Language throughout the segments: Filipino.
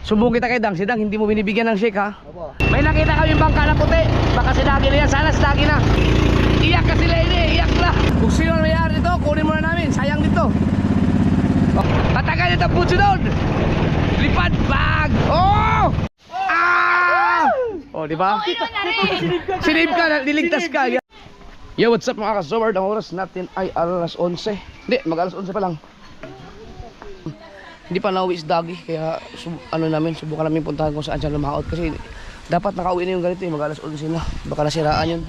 Sumbong kita kay Dang. Si Dang hindi mo binibigyan ng shake ha. Opo. May nakita kami bangka na puti. Baka si Dagi na yan. Sana si Dagi na. Iyak ka sila ini. Iyak na. Kung sino na mayari dito, kunin mo na namin. Sayang dito. Oh, matagal ito putso doon. Lipad bag. Oh! Ah! Oh, di ba? Sinave ka, niligtas ka. Yo, what's up mga ka-Zoward? Ang oras natin ay alas 11. Hindi, mag-alas 11 pa lang. Hindi pa nauwi si Dagi, kaya subukan namin puntahan kung saan siya lumaot. Kasi dapat nakauwi na yung ganito eh, mag-alas 11 na. Baka nasiraan yun.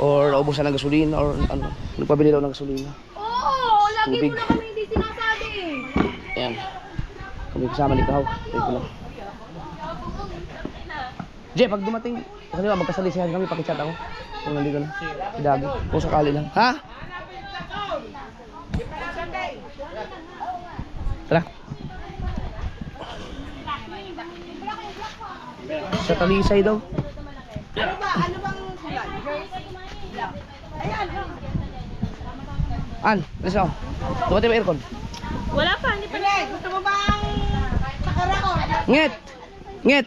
Or naubusan ng gasolina, or ano, nagpabili daw ng gasolina. Oo, lagi Tubig. mo naman hindi sinasabi. Ayan. Kami kasama ni Kahaw. Thank you lang. Jay, pag dumating, kasi magkasalisihan kami, pakichat ako. Kung nandito na, si Dagi. Kung sakali lang. Ha? Tara. Sa Talisay daw. Ano ba? Ano bang sulat? Ayan. An, let's go. Dumating ba aircon? Wala pa, hindi pa. Gusto mo bang sakara ko? Nget! Nget!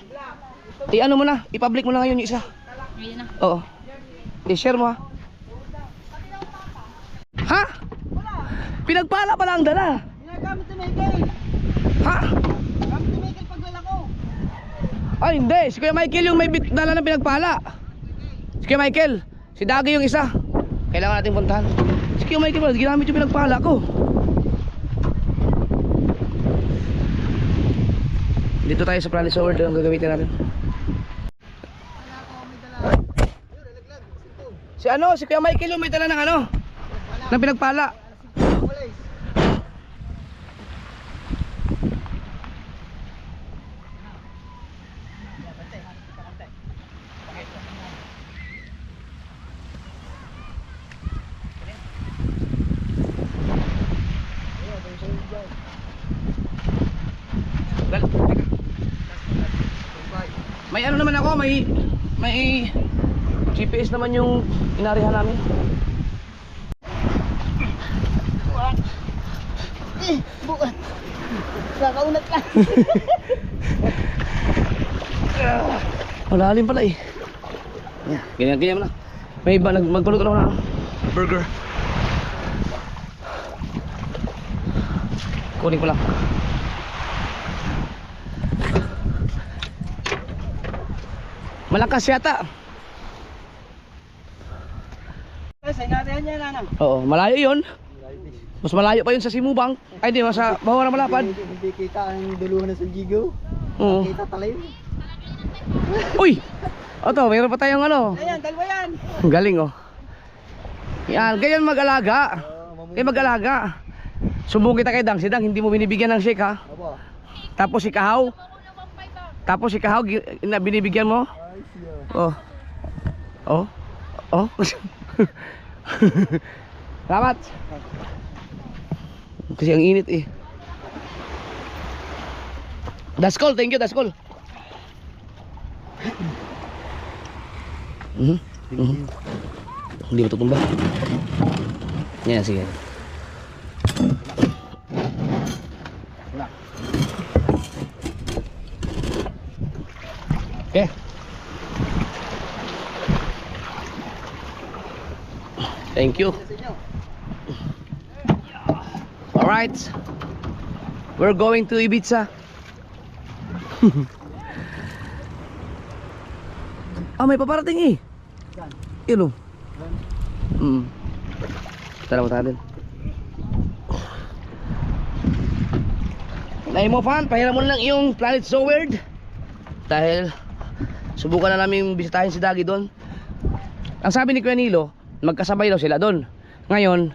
I-ano mo na, i-public mo na ngayon yung isa. Ayun na. Oo. I-share mo ha. Ha? Pinagpala pala ang dala. Ginagamit ni Michael. Ha? Gamit ni Michael pagdala ko. Ay hindi, si Kuya Michael yung may dala ng pinagpala. Si Kuya Michael, si Dagi yung isa. Kailangan natin puntahan. Si Kuya Michael pala, ginamit yung pinagpala ko. Dito tayo sa Planet Sword, ang gagamitin natin. Si ano, si Kuya Michael yung may dala ng ano, ng pinagpala. May ano naman ako, may GPS naman yung inarihan namin. Bukat. Kakaunat lang. Malalim pala eh. Ganyan mo na. May iba, magpaluto na ako na burger. Kunin ko lang. Malakas yata. Sa inarihan niya nanang. Oo, malayo yun. Mas malayo pa yun sa Simubang. Ay di, sa Bawa na Malapad. Hindi kita ang duluhan ng Sanjigo. Oo. Kita talayo. Uy! Oto, mayroon pa tayong ano. Ayan, dalawa yan. Ang galing oh. Yan, ganyan mag-alaga. Kaya mag-alaga. Sumbong kita kay Dang. Si Dang hindi mo binibigyan ng shake ha. Opo. Tapos si Kahaw. Binibigyan mo. Ay, siya. Oh. Oh. Oh. Salamat. Kasi ang init eh. Daskol, thank you Daskol. Hindi matutumba. Yan, sige. Okay. Thank you. Alright. We're going to Ibiza. May paparating eh. Yun o. Tara mo natin. Nahin mo fan, pahiram mo lang yung Planet Sword. Dahil subukan na namin bisitahin si Dagi doon. Ang sabi ni Kuya Nilo, magkasabay daw sila doon. Ngayon,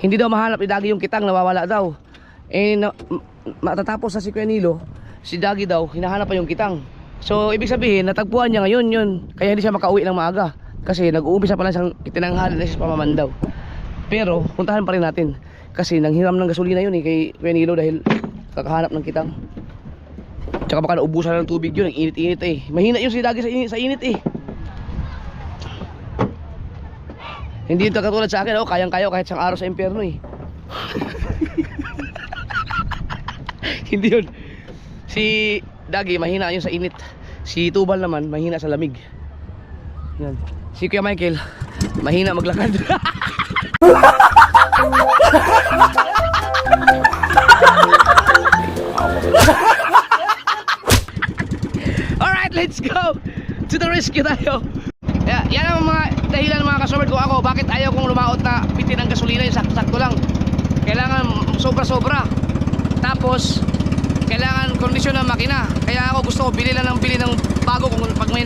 hindi daw mahanap ni Dagi yung kitang, nawawala daw. Matatapos na si Kuya Nilo, si Dagi daw, hinahanap pa yung kitang. So, ibig sabihin, natagpuan niya ngayon yun. Kaya hindi siya makauwi ng maaga. Kasi nag-uumpisa pa lang siyang itinanghali na siya pamamandaw. Pero, puntahan pa rin natin. Kasi nanghiram ng gasolina yun eh, kay Kuya Nilo dahil kakahanap ng kitang. Tsaka baka naubusan ng tubig yun, ang init-init eh. Mahina yun si Dagi sa init eh. Hindi ito katulad sa akin, kayang-kaya kahit isang araw sa impyerno eh. Hindi yun. Si Dagi mahina yun sa init. Si Tubal naman mahina sa lamig. Yan. Si Kuya Michael mahina maglakad. Alright, let's go to the rescue tayo. Yan ang mga dahilan mga kasumerd ko ako bakit ayaw kong lumaot na pitin ng gasolina yung sakto-sakto lang. Kailangan sobra-sobra. Tapos kailangan kondisyon ng makina. Kaya ako gusto ko bili lang ng bago kung pag may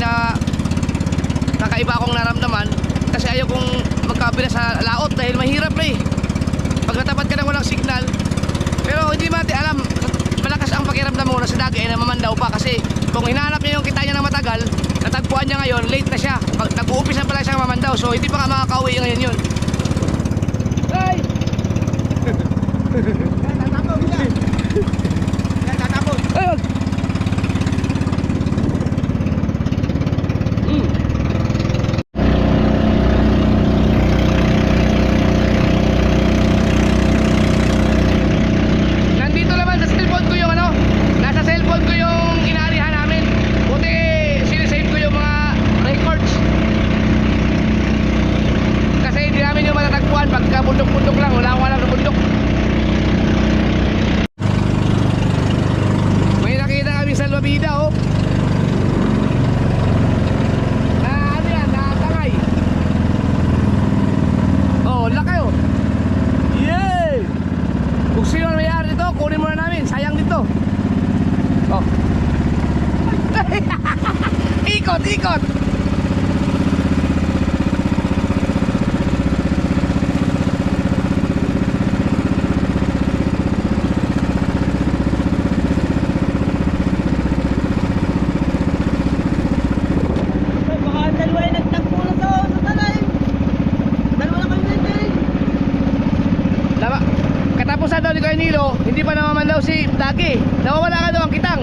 kakaiba akong naramdaman. Kasi ayaw kong magkabila sa laot dahil mahirap na eh. Pag natapat ka na walang signal. Pero hindi natin alam, malakas ang pakiramdam mo na sa Dagi ay namamandaw pa. Kasi kung hinahanap niya yung kita niya na matagal, natagpuan niya ngayon, late na siya. Nag-uumpisa pala siya mamandaw. So hindi pa nga makakauwi ngayon yun. Hey! Ayun! Nandito naman sa cellphone ko yung nasa cellphone ko yung inaarihan namin. Buti sinisave ko yung mga records. Kasi hindi namin yung matatagpuan pagka bundok-bundok lang, wala akong alam na bundok. May nakita kami salvavida oh. Ano yan, nakatangay. Oh, laki oh. Yay! Kung sino na mayari dito, kunin muna namin, sayang dito. Oh. Ikot, ikot. Baka dalawa ay nagtagpo na sa talay. Dalawa na kami nandun. Lama. Katapusan daw ni Kuya Nilo, hindi pa namaman daw si Dagi. Nawawala ka daw ang kitang.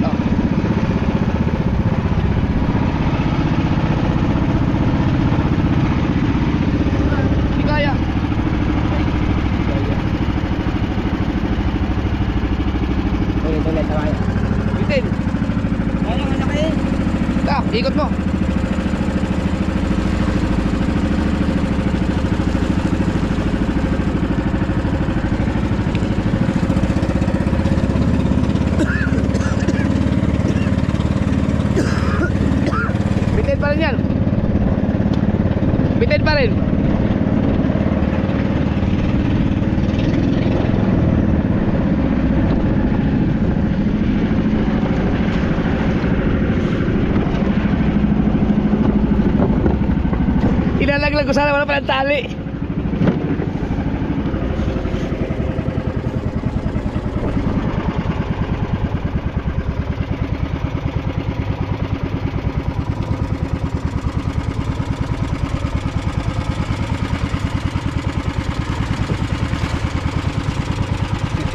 Oh. Hindi kaya. Bitin. Kaya nga na kayo. Ikot mo. Bitin pa rin yan. Bitin pa rin. Ilalaglag ko sana, wala palang tali.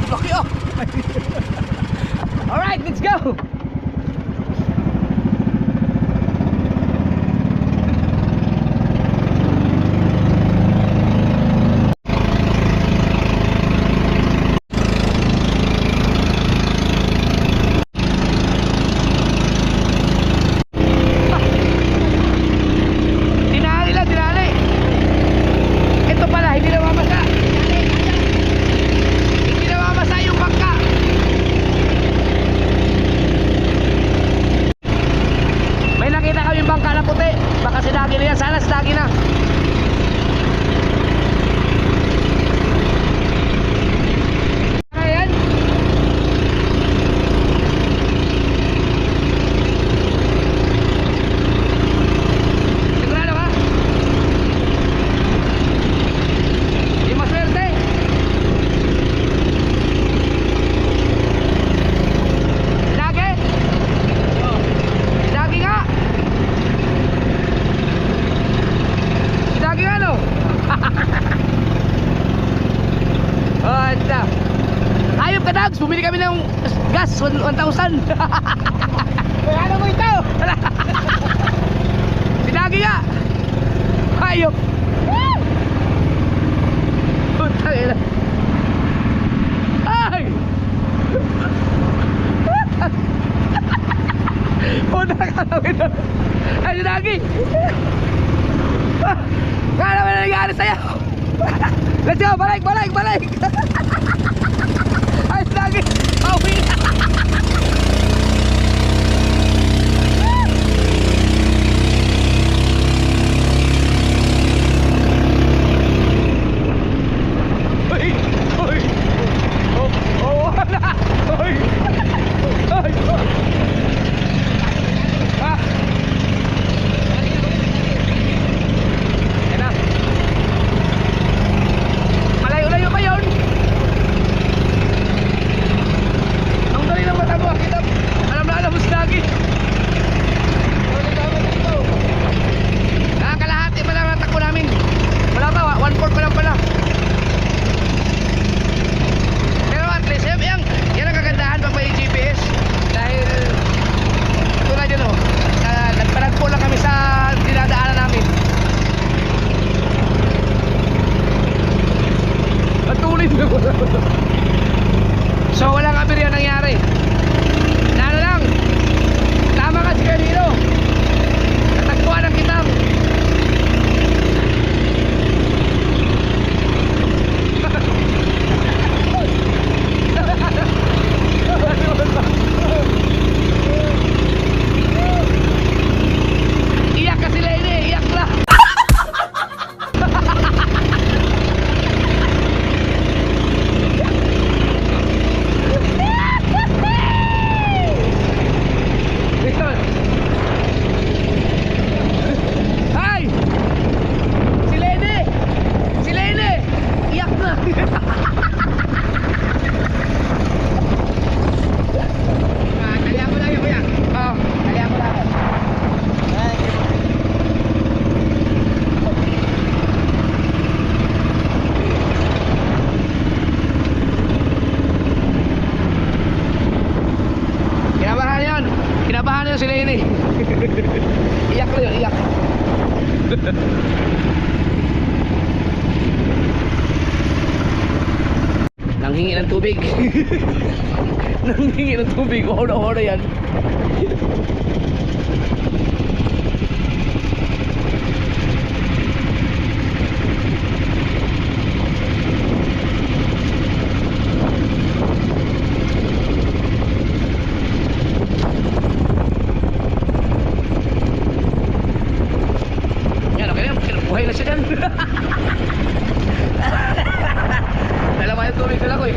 Laki oh. Alright, let's go. Tinali lang, tinali. Ito pala, hindi na mamasa. Hindi na mamasa yung bangka. May nakita kami bangka na puti. Baka si Dagi na yan. Sana si Dagi na. Ayan. Sigurado ka? Di maswerte. Dagi? Dagi nga. Dagi nga no? Oh, ito. Ayop ka Dags, bumili kami ng gas 1,000. Ano mo ito? Si Dagi nga. Ayop. Putang ina. Ay! Ay, si Dagi! Nga naman na nangyari sa'yo! Let's go! Balik! Balik! Balik! Ay, si Dagi! Pauwi na! Uy! Uy! Oh! Oh! Wala! Uy! Uy! Ah! Yan na. Malayo-layo pa yun. Ang dali ng mata mo. Kita, alam na alam mo si Dagi. Nakakalahati pa lang ang takbo namin. Wala pa, 1/4 pa lang pala. Pero at least, yan ang kagandahan pag may GPS. Dahil, tulad yun o, nagpanagpo lang kami sa dinadaanan namin. Matulid na wala. So walang aberya nangyari. Na ano lang, tama ka si Canino. Natagpuan ang kitang. Iyak ka sila ini, iyak na. Victor. Hi! Si Lene! Si Lene! Iyak na! Kalihan mo lang yung kuya. Oo, kalihan mo lang ako. Kinabahan yun. Kinabahan yun si Lene. Iyak na yun, iyak. Nanghingi ng tubig. Nanghingi ng tubig. Oda-oda yan. Yan, okay na. Buhay na siya dyan. Dala mo yung tubig dala ko eh.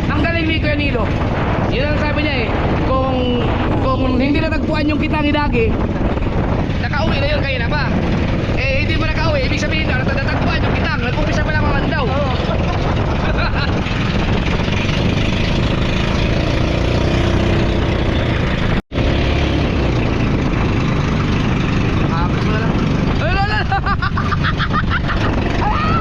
Ang galing ni Kuya Nilo. Yun ang sabi niya eh. Kung hindi na tagpuan yung kita ni Dagi, nakauwi na yun kayo na ba? Eh hindi mo nakauwi, ibig sabihin daw natatagpuan yung kitang. Nag-umpisa pa lang naman daw. Nakakapos mo na lang. Ay, lala! Ay!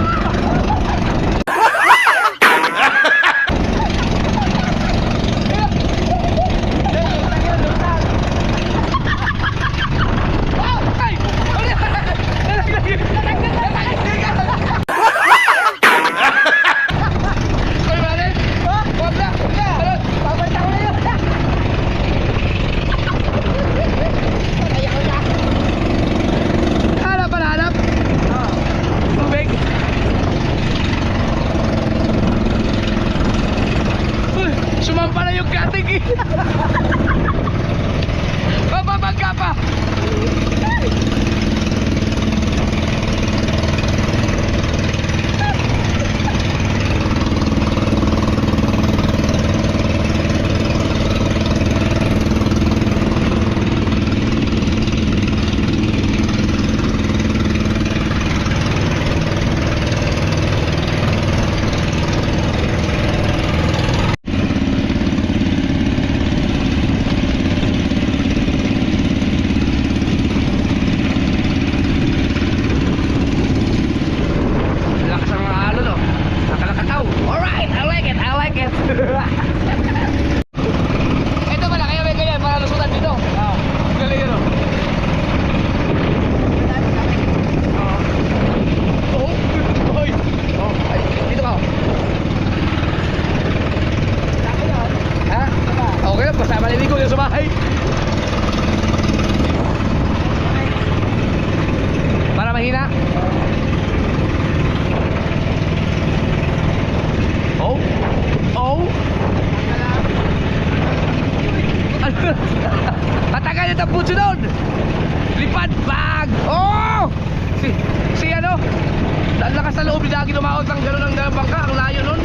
lagi lumaot ng gano'n ng dalang bangka. Ang layo nun.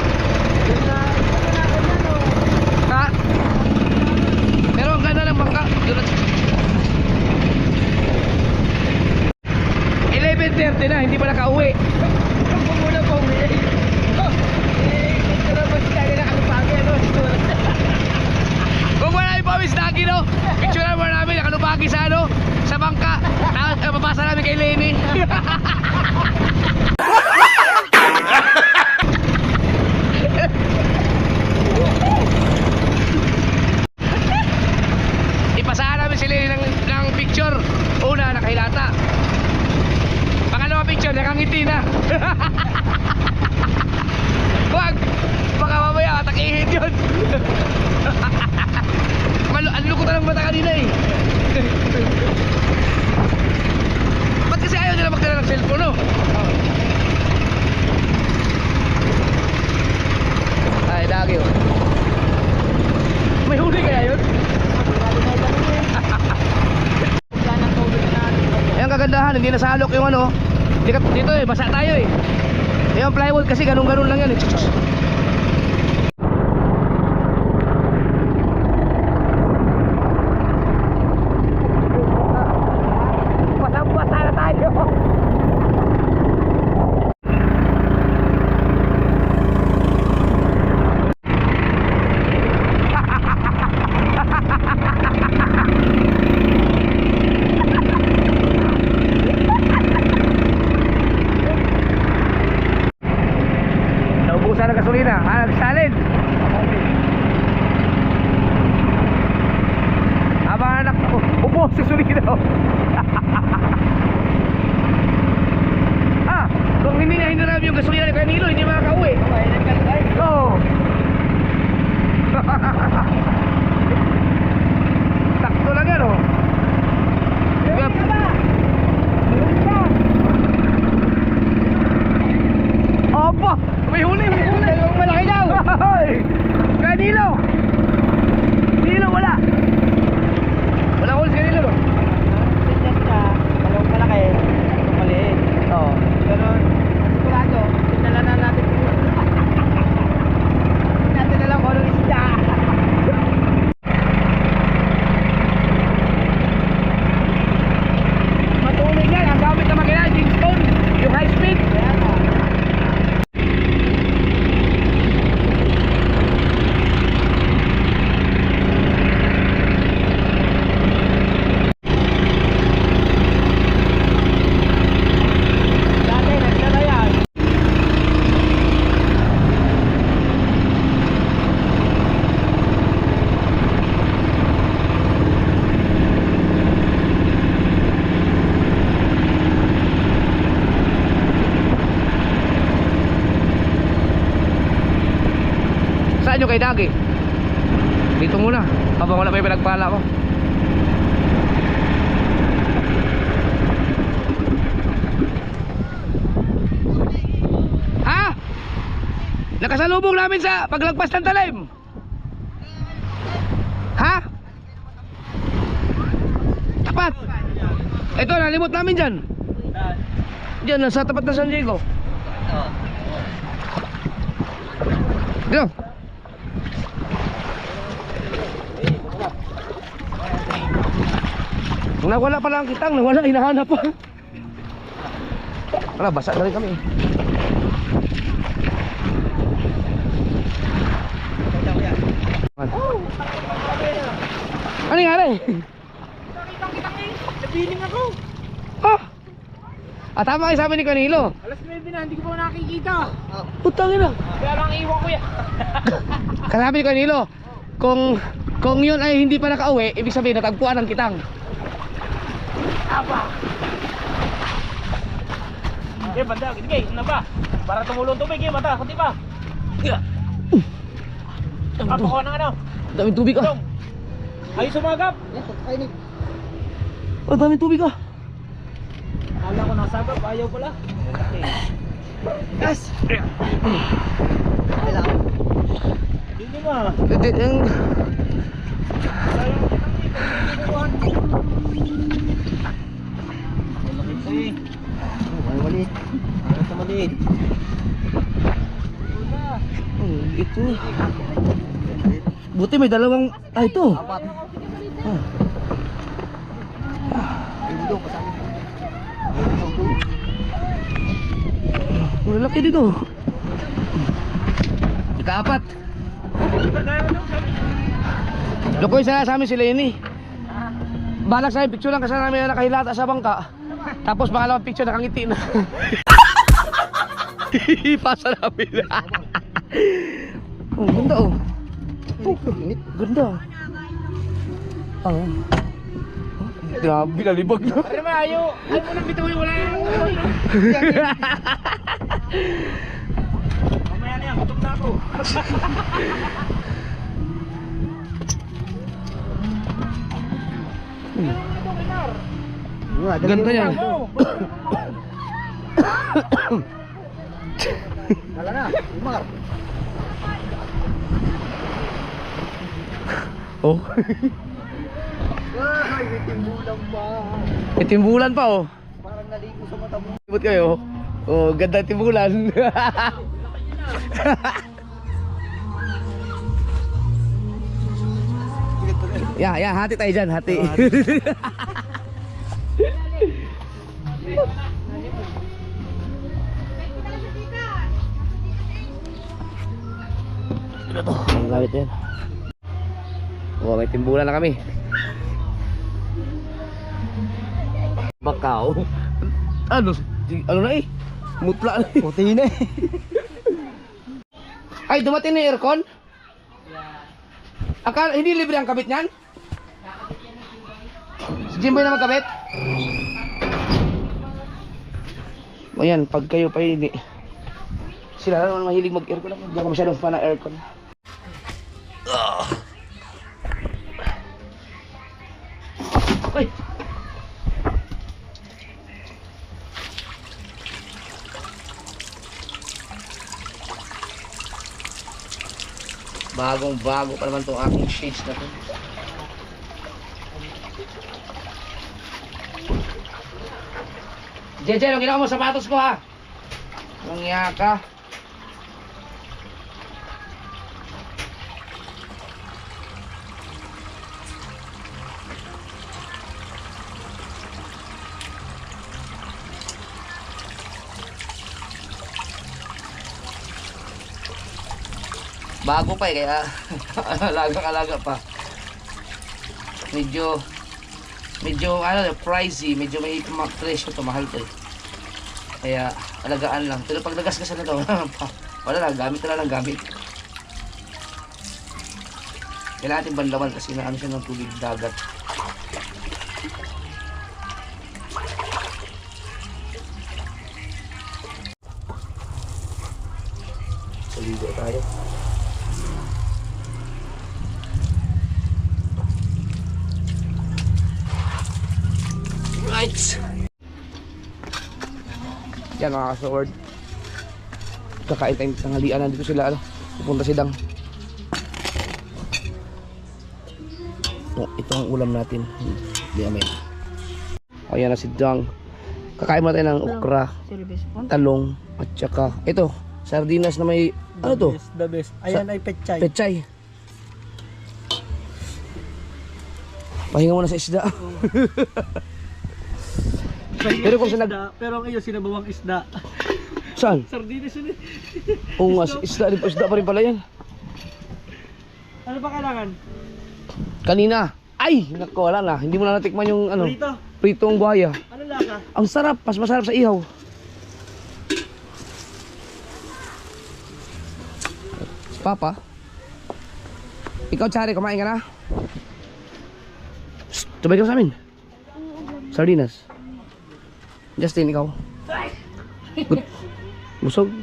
Ha? Pero ang ganda ng bangka. 11:30 na, hindi pa nakauwi. Muna po, Kung wala yung pawis lagi, no? Picture mo namin, nakalupagi sa ano, sa bangka. Tapos papasa namin kay Lenny. Ipasahan namin si Lenny ng picture. Una, nakahilata. Pangalawa picture, nakangiti na. Wag! Baka mamaya, takihin yun. Ang lukot na ng mata kanina eh. Ba't kasi ayaw nila magdala ng cellphone, no? Ay, dagi oh. May huli kaya yun? Ayan kagandahan, hindi nasalok yung ano. Dito eh, basa tayo eh. Yung plywood kasi ganun-ganun lang yan eh. Basang-basa na tayo. Naubusan ng gasolina. Salin. Habang anak ko, ubos sa gasolina. Kung hindi na hinarap yung gasolina ni Canilo, hindi makakauwi. Oo. Sakto lang yan, oh. Opo! May huli! Dalawang malaki daw! Canilo! Canilo, wala! Wala huli si Canilo, no? Dalawang malaki, dalawang maliit. Oo. Pero, sigurado, tinala na natin ito. Natin na lang kung anong isda. Matuloy yan, ang gamit na makina, Kingston, yung high speed. Dati, nagdala yan. Saan yung kay Dagi? Dito muna, habang wala pa yung pinagpala ko. Ha? Nakasalubong namin sa paglagpas ng talim. Ha? Tapat. Ito, nalimot namin dyan. Dyan, nasa tapat na San Diego. Dito. Nawala pala ang kitang, nawala, hinahanap pa. Wala, basa na rin kami. Ano nangyari? Napiling ako. Ha? Tama kayo sabi ni Canilo. Alas 9 na, hindi ko pa nakikita. Putangin na. Kaya lang iwan ko yan. Kasabi ni Canilo, kung yun ay hindi pa nakauwi, ibig sabihin natagpuan ng kitang. Aba. Eh, banda, sige, ano ba? Para tumulong tubig, eh, banda, kunti pa. Papakuha ng ano? Daming tubig ah. Ay, sumagap. Oh, daming tubig ah. Kala ko nasagap, ayaw pala. Gas! Kailangan. Hindi ba? Maliit. Maliit. Oh, ito. Buti may dalawang... Ah, ito. Apat. Ah. Malaki dito. Ika-apat. Lokoy sana sa amin si Lenny. Balak sa picture lang kasi namin nakahilata sa bangka. Tapos pangalawang picture nakangiti na. Pasa namin. Oh, ganda oh. Oh, ganda. Ah. Grabe, nalibag na. Pero ayaw mo nang bituin, wala na. Mamaya na yan, gutom na ako. Ganda yan. Wala na, umar. Oh. Ay, itimbulan ba? May timbulan pa oh. Parang naligo sa mata mo. Ibot kayo. Oh, ganda timbulan. Ya, hati tayo dyan, hati. Ito to, ang gamit yan. Oh, may timbulan na kami. Bakaw. Ano na eh? Mutla na eh. Puti na eh. Ay, dumating na yung aircon? Akala, hindi libre ang kabit niyan? Si Jimboy na magkabit? O yan, pag kayo pa hindi. Sila naman mahilig mag-aircon ako. Hindi ako masyadong fan ng aircon. Ay! Bagong bago pa naman itong aking shades na to. Jeje, ano ginawa mo sapatos ko ha? Mangya ka. Bago pa eh, kaya alaga-alaga pa. Medyo ano, pricey, medyo may presyo to, mahal to eh. Kaya alagaan lang. Pero pag nagasgasan na to, wala na, gamit na lang gamit. Kailangan natin banlawan kasi naano siya ng tubig dagat. Saligo tayo. Right. Yan mga ka-sword. Kakain tayong tanghalian. Nandito sila ano. Pupunta si Dang. Oh, ito ang ulam natin. Hindi amin. Ayan na si Dang. Kakain mo tayo ng okra, talong, at saka ito, sardinas na may ano to? The best. Ayan ay pechay. Pechay. Pahinga muna sa isda. Pero kung pero ang iyo sinabawang isda. saan? Sardinas yun eh. Oo nga, isda pa rin pala yan. Ano ba kailangan? Kanina. Ay, nako, wala na. Hindi mo na natikman yung ano, Prito. pritong buhaya. Ano lasa? Ang sarap, mas masarap sa ihaw. Papa, ikaw Chari, kumain ka na? Shh, tumay ka sa amin. Sardinas. Justin, ikaw. Busog.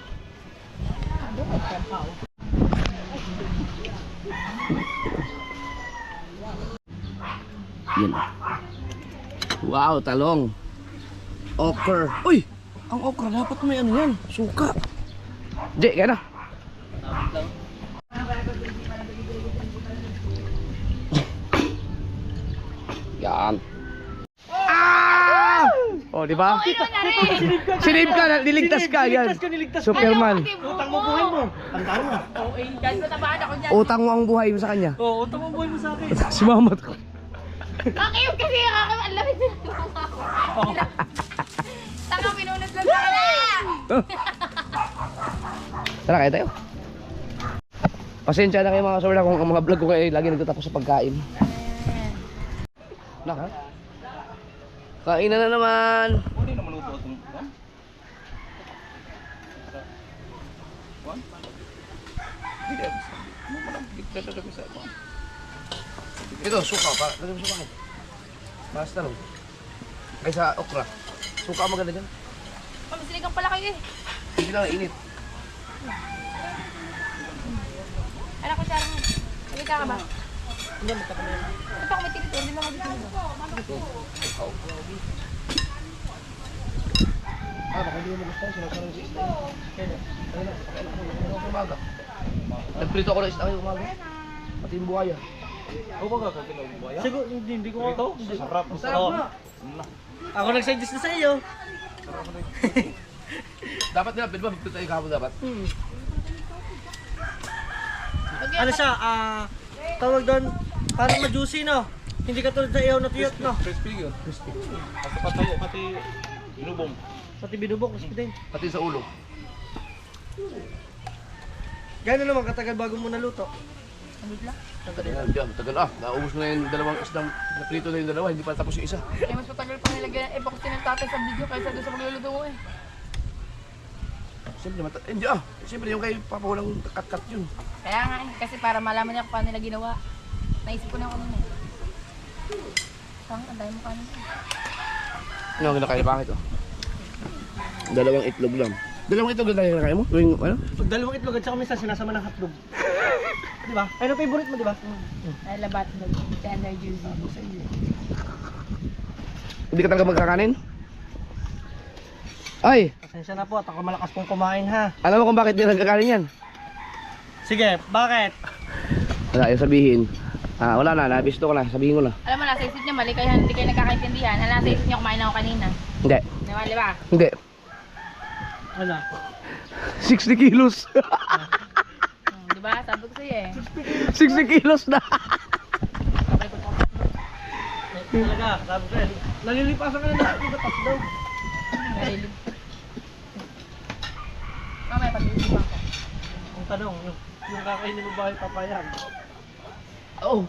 Yan. Wow, talong. Okra. Uy! Ang okra dapat may ano yan. Suka. Di, kaya na. Yan. Ah! O, Oh, di ba? Ano na rin? Sinave ka, niligtas ka, yan. Niligtas Superman. Utang mo buhay mo. Tandaan mo. Oo, eh. Dahil matabaan ako dyan. Utang mo ang buhay mo sa kanya. Oo, utang mo buhay mo sa akin. Si mama ko. Kakiyot kasi ang lamig na Taka, pinunod lang sa kanila. Tara, kaya tayo. Pasensya na kayo mga kasorda kung ang mga vlog ko kayo lagi nagtatapos sa pagkain. Naka. Kain na naman. Hindi naman luto itong Ito, suka pa. Lagyan mo suka. Basta lang. Kaysa okra. Suka maganda dyan. Pamisiligang pala kayo eh. Hindi lang init. Alam ko siya lang. Hindi ka ba? Hindi, magkakamay. Ito ako may tikito. Hindi mo mag-tikito. Baka hindi mo gusto. Sinasarang si isla. Umaga. Nagprito ako ng isla kayo umaga. Pati yung buhaya. O ba gagawin ng buhaya? Siguro, hindi ko ito. Sarap. Oo. Ako nag-suggest na sa iyo. Dapat nila, pwede ba magprito tayo kahapon dapat? Ano siya, tawag doon, parang ma-juicy, no? Hindi katulad sa iyaw na tuyot, no? Crispy yun. Crispy. Pati binubong. Pati binubok, crispy din. Pati sa ulo. Gano'n naman katagal bago mo naluto? Diyan, tagal naubos mo na yung dalawang isdang naprito na yung dalawa, hindi pa tapos yung isa. Eh, mas matagal pa nilagyan ng epoxy ng tatay sa video kaysa doon sa magluluto mo eh. Siyempre, hindi siyempre yung kay Papa walang cut-cut yun. Kaya nga eh, kasi para malaman niya kung paano nila ginawa. Naisip ko na ako nun eh. Ang dahil mo kanin. Ano ang kinakain bakit Dalawang itlog lang. Dalawang itlog lang tayo kinakain mo? Tuwing ano? Pag dalawang itlog at saka minsan sinasama ng hotdog. Di ba? Ano favorite mo, di ba? Dahil labat na tender juicy. Hindi ka talaga magkakanin? Ay! Pasensya na po at ako malakas pong kumain, ha? Alam mo kung bakit hindi nagkakanin yan? Sige, bakit? Wala, yung sabihin. Wala na, nabisto ko na, sabihin ko na. Alam mo, nasa isip niya, mali kayo, hindi kayo nagkakaintindihan. Alam, nasa isip niya, kumain ako kanina. Hindi. Di ba? Hindi. Ano? 60 kilos. Di ba? Sabi ko sa'yo eh. 60 kilos na. Sabay ko ito. Talaga, sabi ko yan. Nalilipasan ka na ng ibatas daw. Narili. Mamaya, pag-iisipan ko. Ang tanong, yung kakainin mo ba ay papayag? Oh.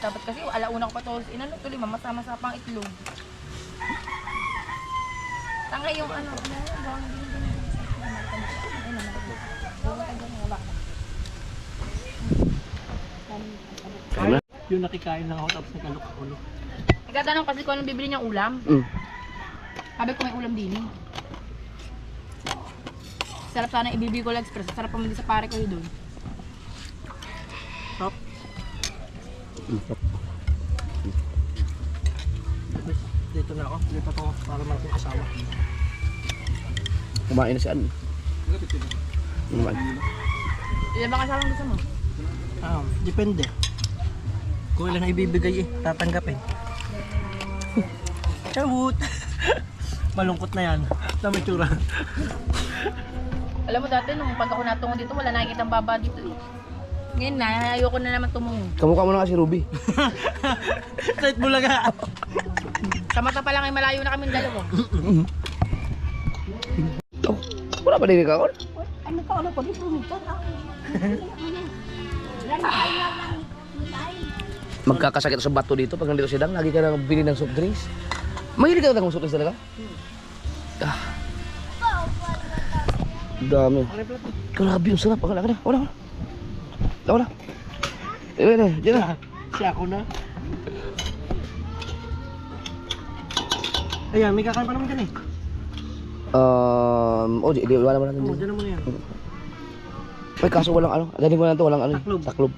Dapat kasi, alauna ko pa ito. Inano tuloy, mamasa-masa pang itlog. Tanga yung ano. Yung nakikain lang ako tapos nagkalok-ulo. Nagtatanong kasi kung anong bibili niyang ulam. Sabi ko may ulam din eh. Sarap sana ibibigay ko lang express. Sarap pa man din sa pare ko yun doon. Stop. Dito na ako. Lipat ako para malaking asawa. Kumain na si Ann. Naman. Ilan bang kasama gusto mo? Depende. Kung ilan na ibibigay tatanggapin. Chawut! Malungkot na yan. Sa matura. Alam mo dati nung pag ako natungo dito, wala nakikita ang baba dito eh. Ngayon na, ayoko na naman tumungo. Kamukha mo na kasi Ruby. Kahit bulaga. Sa mata pa lang ay malayo na kami dalawa. Oh, wala pa din ikaw? Ano ka, ano pa dito? Magkakasakit sa bato dito pag nandito si Dang. Lagi ka nang bili ng soft drinks. Mahilig ka ng soft drinks talaga? Dami. Grabe yung sarap. Wala ka na. Wala. Diyan na. Siya ako na. Ayan, may kakain pa naman dyan eh. Wala mo natin Oo, dyan. dyan naman yan. Ay, kaso walang ano. Galing mo na ito, walang ano. Taklob. Taklob.